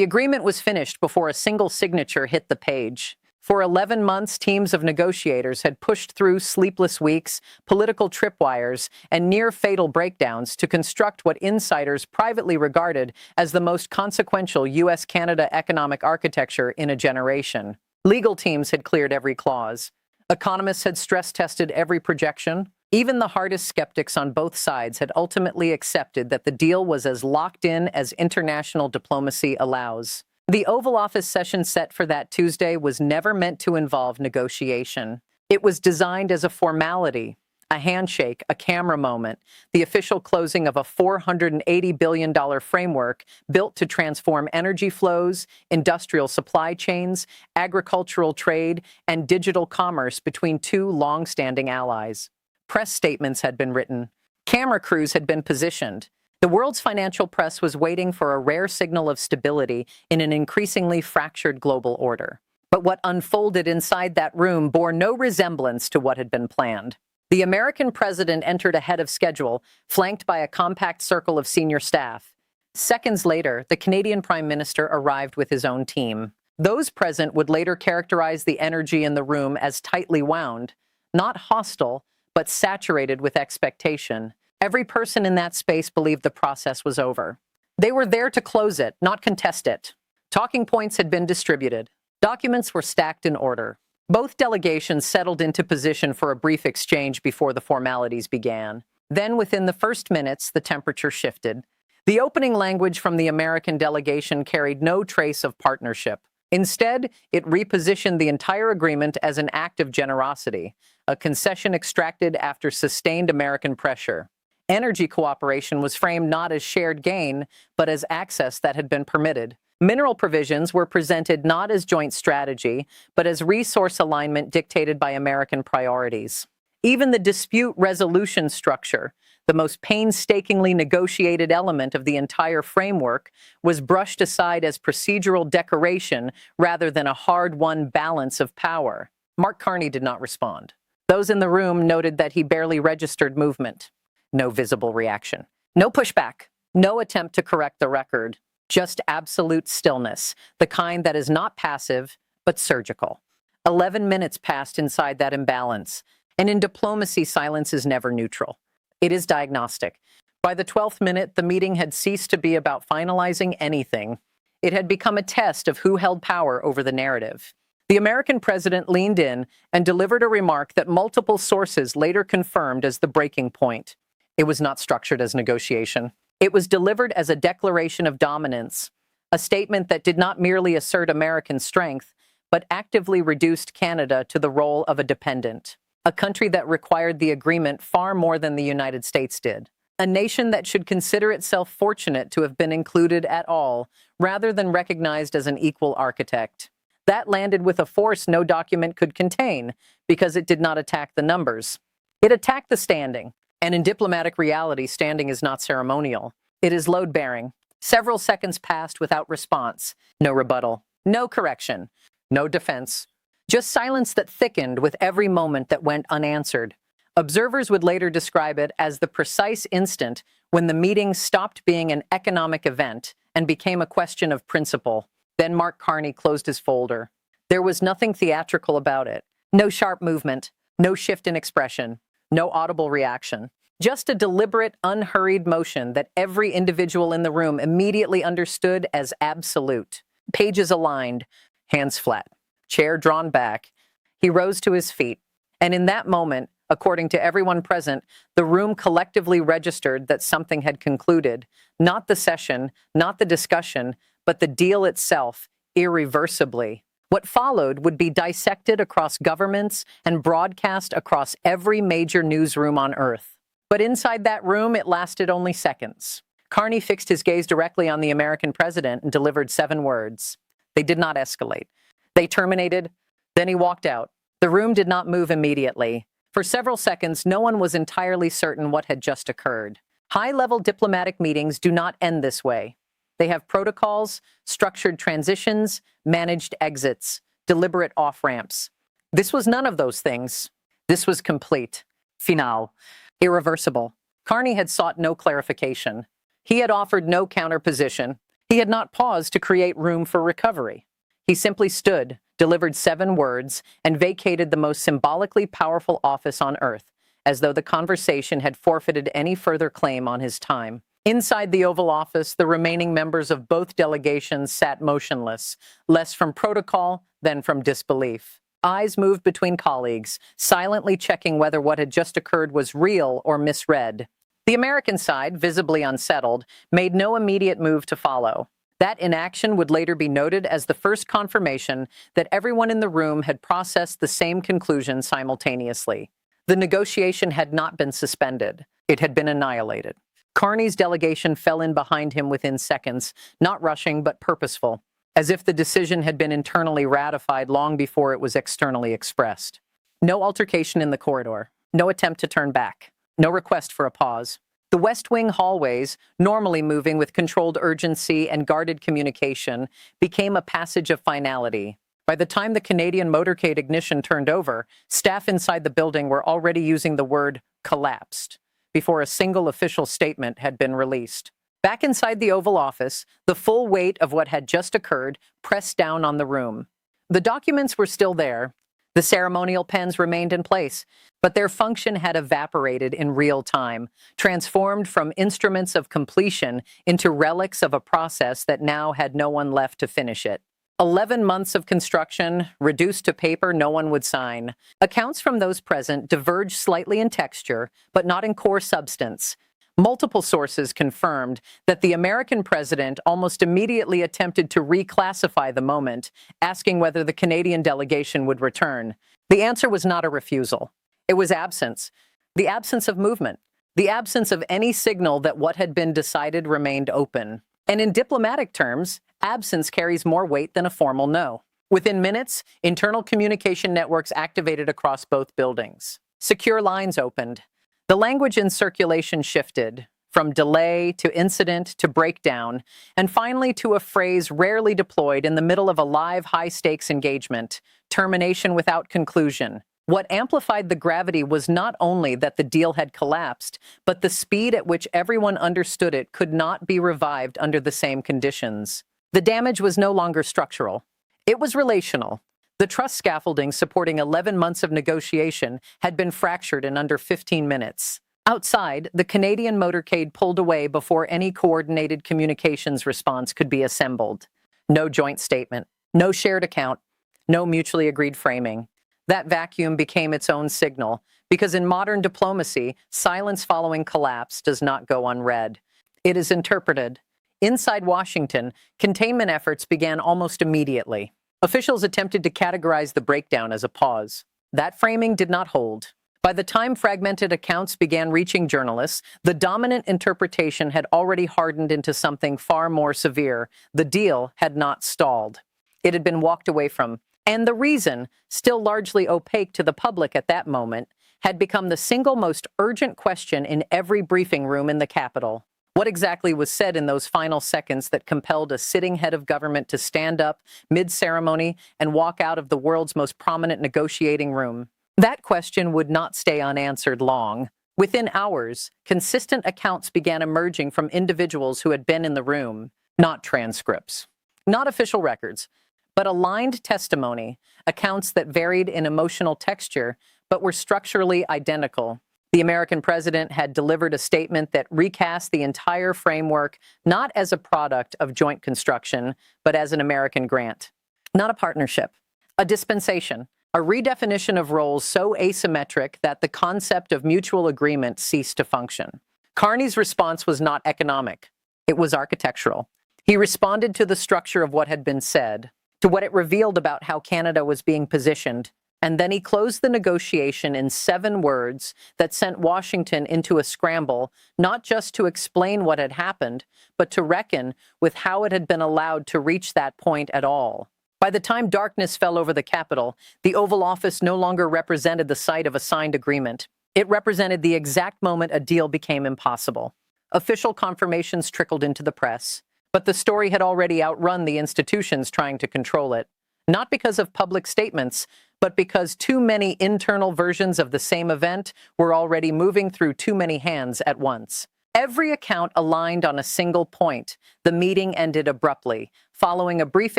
The agreement was finished before a single signature hit the page. For 11 months, teams of negotiators had pushed through sleepless weeks, political tripwires, and near-fatal breakdowns to construct what insiders privately regarded as the most consequential U.S.-Canada economic architecture in a generation. Legal teams had cleared every clause. Economists had stress-tested every projection. Even the hardest skeptics on both sides had ultimately accepted that the deal was as locked in as international diplomacy allows. The Oval Office session set for that Tuesday was never meant to involve negotiation. It was designed as a formality, a handshake, a camera moment, the official closing of a $480 billion framework built to transform energy flows, industrial supply chains, agricultural trade, and digital commerce between two long-standing allies. Press statements had been written. Camera crews had been positioned. The world's financial press was waiting for a rare signal of stability in an increasingly fractured global order. But what unfolded inside that room bore no resemblance to what had been planned. The American president entered ahead of schedule, flanked by a compact circle of senior staff. Seconds later, the Canadian Prime Minister arrived with his own team. Those present would later characterize the energy in the room as tightly wound, not hostile, but saturated with expectation. Every person in that space believed the process was over. They were there to close it, not contest it. Talking points had been distributed. Documents were stacked in order. Both delegations settled into position for a brief exchange before the formalities began. Then, within the first minutes, the temperature shifted. The opening language from the American delegation carried no trace of partnership. Instead, it repositioned the entire agreement as an act of generosity, a concession extracted after sustained American pressure. Energy cooperation was framed not as shared gain, but as access that had been permitted. Mineral provisions were presented not as joint strategy, but as resource alignment dictated by American priorities. Even the dispute resolution structure, the most painstakingly negotiated element of the entire framework, was brushed aside as procedural decoration rather than a hard-won balance of power. Mark Carney did not respond. Those in the room noted that he barely registered movement. No visible reaction. No pushback. No attempt to correct the record. Just absolute stillness, the kind that is not passive, but surgical. 11 minutes passed inside that imbalance, and in diplomacy, silence is never neutral. It is diagnostic. By the 12th minute, the meeting had ceased to be about finalizing anything. It had become a test of who held power over the narrative. The American president leaned in and delivered a remark that multiple sources later confirmed as the breaking point. It was not structured as negotiation. It was delivered as a declaration of dominance, a statement that did not merely assert American strength, but actively reduced Canada to the role of a dependent, a country that required the agreement far more than the United States did, a nation that should consider itself fortunate to have been included at all, rather than recognized as an equal architect. That landed with a force no document could contain, because it did not attack the numbers. It attacked the standing. And in diplomatic reality, standing is not ceremonial. It is load-bearing. Several seconds passed without response. No rebuttal. No correction. No defense. Just silence that thickened with every moment that went unanswered. Observers would later describe it as the precise instant when the meeting stopped being an economic event and became a question of principle. Then Mark Carney closed his folder. There was nothing theatrical about it. No sharp movement. No shift in expression. No audible reaction. Just a deliberate, unhurried motion that every individual in the room immediately understood as absolute. Pages aligned, hands flat, chair drawn back. He rose to his feet, and in that moment, according to everyone present, the room collectively registered that something had concluded. Not the session, not the discussion, but the deal itself, irreversibly. What followed would be dissected across governments and broadcast across every major newsroom on Earth. But inside that room, it lasted only seconds. Carney fixed his gaze directly on the American president and delivered 7 words. They did not escalate. They terminated. Then he walked out. The room did not move immediately. For several seconds, no one was entirely certain what had just occurred. High-level diplomatic meetings do not end this way. They have protocols, structured transitions, managed exits, deliberate off-ramps. This was none of those things. This was complete, final, irreversible. Carney had sought no clarification. He had offered no counterposition. He had not paused to create room for recovery. He simply stood, delivered 7 words, and vacated the most symbolically powerful office on earth, as though the conversation had forfeited any further claim on his time. Inside the Oval Office, the remaining members of both delegations sat motionless, less from protocol than from disbelief. Eyes moved between colleagues, silently checking whether what had just occurred was real or misread. The American side, visibly unsettled, made no immediate move to follow. That inaction would later be noted as the first confirmation that everyone in the room had processed the same conclusion simultaneously. The negotiation had not been suspended. It had been annihilated. Carney's delegation fell in behind him within seconds, not rushing but purposeful, as if the decision had been internally ratified long before it was externally expressed. No altercation in the corridor, no attempt to turn back, no request for a pause. The West Wing hallways, normally moving with controlled urgency and guarded communication, became a passage of finality. By the time the Canadian motorcade ignition turned over, staff inside the building were already using the word collapsed before a single official statement had been released. Back inside the Oval Office, the full weight of what had just occurred pressed down on the room. The documents were still there. The ceremonial pens remained in place, but their function had evaporated in real time, transformed from instruments of completion into relics of a process that now had no one left to finish it. 11 months of construction, reduced to paper no one would sign. Accounts from those present diverged slightly in texture, but not in core substance. Multiple sources confirmed that the American president almost immediately attempted to reclassify the moment, asking whether the Canadian delegation would return. The answer was not a refusal. It was absence. The absence of movement. The absence of any signal that what had been decided remained open. And in diplomatic terms, absence carries more weight than a formal no. Within minutes, internal communication networks activated across both buildings. Secure lines opened. The language in circulation shifted, from delay to incident to breakdown, and finally to a phrase rarely deployed in the middle of a live high-stakes engagement: termination without conclusion. What amplified the gravity was not only that the deal had collapsed, but the speed at which everyone understood it could not be revived under the same conditions. The damage was no longer structural. It was relational. The trust scaffolding supporting 11 months of negotiation had been fractured in under 15 minutes. Outside, the Canadian motorcade pulled away before any coordinated communications response could be assembled. No joint statement, no shared account, no mutually agreed framing. That vacuum became its own signal, because in modern diplomacy, silence following collapse does not go unread. It is interpreted. Inside Washington, containment efforts began almost immediately. Officials attempted to categorize the breakdown as a pause. That framing did not hold. By the time fragmented accounts began reaching journalists, the dominant interpretation had already hardened into something far more severe. The deal had not stalled. It had been walked away from. And the reason, still largely opaque to the public at that moment, had become the single most urgent question in every briefing room in the Capitol. What exactly was said in those final seconds that compelled a sitting head of government to stand up mid-ceremony and walk out of the world's most prominent negotiating room? That question would not stay unanswered long. Within hours, consistent accounts began emerging from individuals who had been in the room. Not transcripts, not official records, but aligned testimony, accounts that varied in emotional texture but were structurally identical. The American president had delivered a statement that recast the entire framework not as a product of joint construction, but as an American grant. Not a partnership, a dispensation, a redefinition of roles so asymmetric that the concept of mutual agreement ceased to function. Carney's response was not economic. It was architectural. He responded to the structure of what had been said, to what it revealed about how Canada was being positioned, and then he closed the negotiation in 7 words that sent Washington into a scramble, not just to explain what had happened, but to reckon with how it had been allowed to reach that point at all. By the time darkness fell over the Capitol, the Oval Office no longer represented the site of a signed agreement. It represented the exact moment a deal became impossible. Official confirmations trickled into the press, but the story had already outrun the institutions trying to control it. Not because of public statements, but because too many internal versions of the same event were already moving through too many hands at once. Every account aligned on a single point. The meeting ended abruptly, following a brief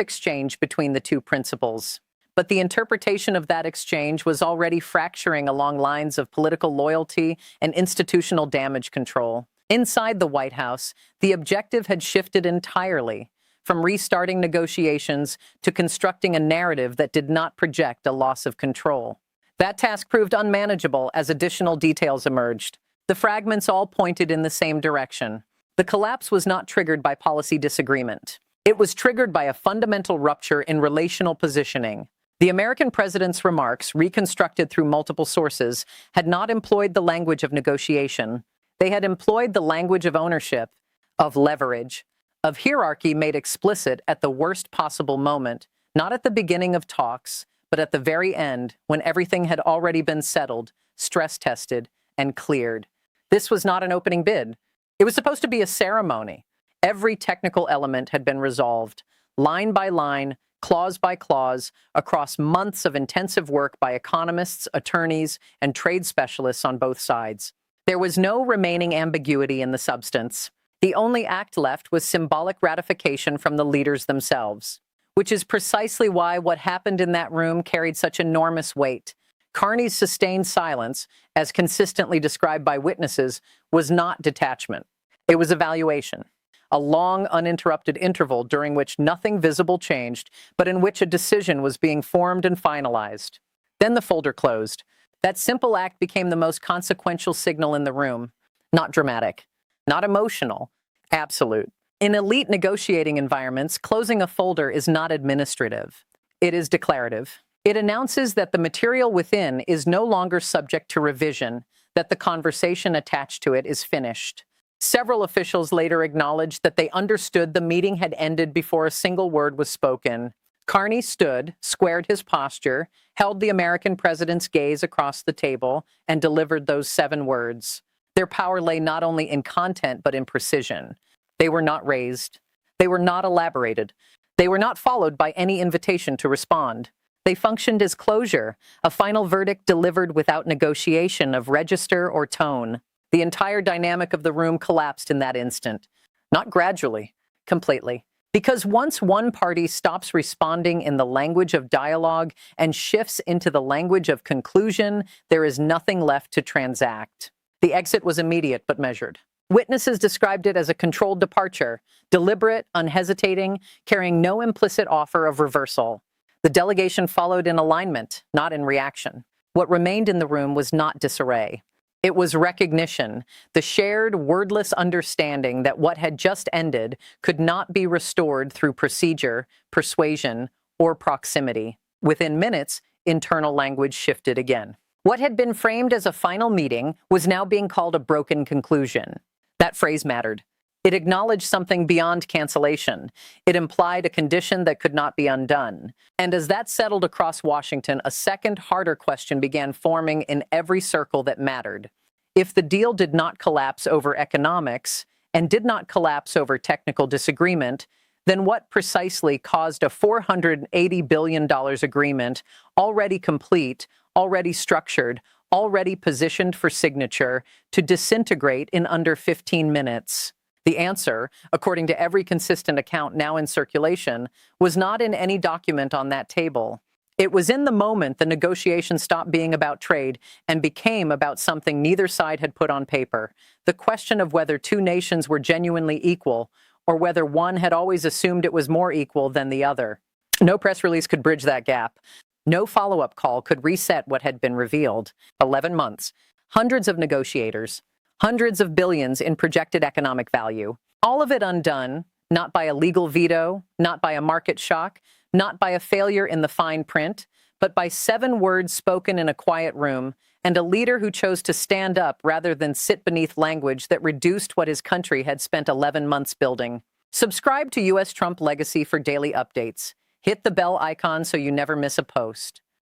exchange between the two principals. But the interpretation of that exchange was already fracturing along lines of political loyalty and institutional damage control. Inside the White House, the objective had shifted entirely, from restarting negotiations to constructing a narrative that did not project a loss of control. That task proved unmanageable as additional details emerged. The fragments all pointed in the same direction. The collapse was not triggered by policy disagreement. It was triggered by a fundamental rupture in relational positioning. The American president's remarks, reconstructed through multiple sources, had not employed the language of negotiation. They had employed the language of ownership, of leverage, of hierarchy made explicit at the worst possible moment, not at the beginning of talks, but at the very end, when everything had already been settled, stress-tested, and cleared. This was not an opening bid. It was supposed to be a ceremony. Every technical element had been resolved, line by line, clause by clause, across months of intensive work by economists, attorneys, and trade specialists on both sides. There was no remaining ambiguity in the substance. The only act left was symbolic ratification from the leaders themselves, which is precisely why what happened in that room carried such enormous weight. Carney's sustained silence, as consistently described by witnesses, was not detachment. It was evaluation. A long, uninterrupted interval during which nothing visible changed, but in which a decision was being formed and finalized. Then the folder closed. That simple act became the most consequential signal in the room. Not dramatic, not emotional, absolute. In elite negotiating environments, closing a folder is not administrative. It is declarative. It announces that the material within is no longer subject to revision, that the conversation attached to it is finished. Several officials later acknowledged that they understood the meeting had ended before a single word was spoken. Carney stood, squared his posture, held the American president's gaze across the table, and delivered those 7 words. Their power lay not only in content but in precision. They were not raised. They were not elaborated. They were not followed by any invitation to respond. They functioned as closure, a final verdict delivered without negotiation of register or tone. The entire dynamic of the room collapsed in that instant. Not gradually, completely. Because once one party stops responding in the language of dialogue and shifts into the language of conclusion, there is nothing left to transact. The exit was immediate but measured. Witnesses described it as a controlled departure, deliberate, unhesitating, carrying no implicit offer of reversal. The delegation followed in alignment, not in reaction. What remained in the room was not disarray. It was recognition, the shared, wordless understanding that what had just ended could not be restored through procedure, persuasion, or proximity. Within minutes, internal language shifted again. What had been framed as a final meeting was now being called a broken conclusion. That phrase mattered. It acknowledged something beyond cancellation. It implied a condition that could not be undone. And as that settled across Washington, a second, harder question began forming in every circle that mattered. If the deal did not collapse over economics and did not collapse over technical disagreement, then what precisely caused a $480 billion agreement, already complete, already structured, already positioned for signature, to disintegrate in under 15 minutes? The answer, according to every consistent account now in circulation, was not in any document on that table. It was in the moment the negotiation stopped being about trade and became about something neither side had put on paper: the question of whether two nations were genuinely equal, or whether one had always assumed it was more equal than the other. No press release could bridge that gap. No follow-up call could reset what had been revealed. 11 months, hundreds of negotiators, hundreds of billions in projected economic value. All of it undone, not by a legal veto, not by a market shock, not by a failure in the fine print, but by 7 words spoken in a quiet room, and a leader who chose to stand up rather than sit beneath language that reduced what his country had spent 11 months building. Subscribe to U.S. Trump Legacy for daily updates. Hit the bell icon so you never miss a post.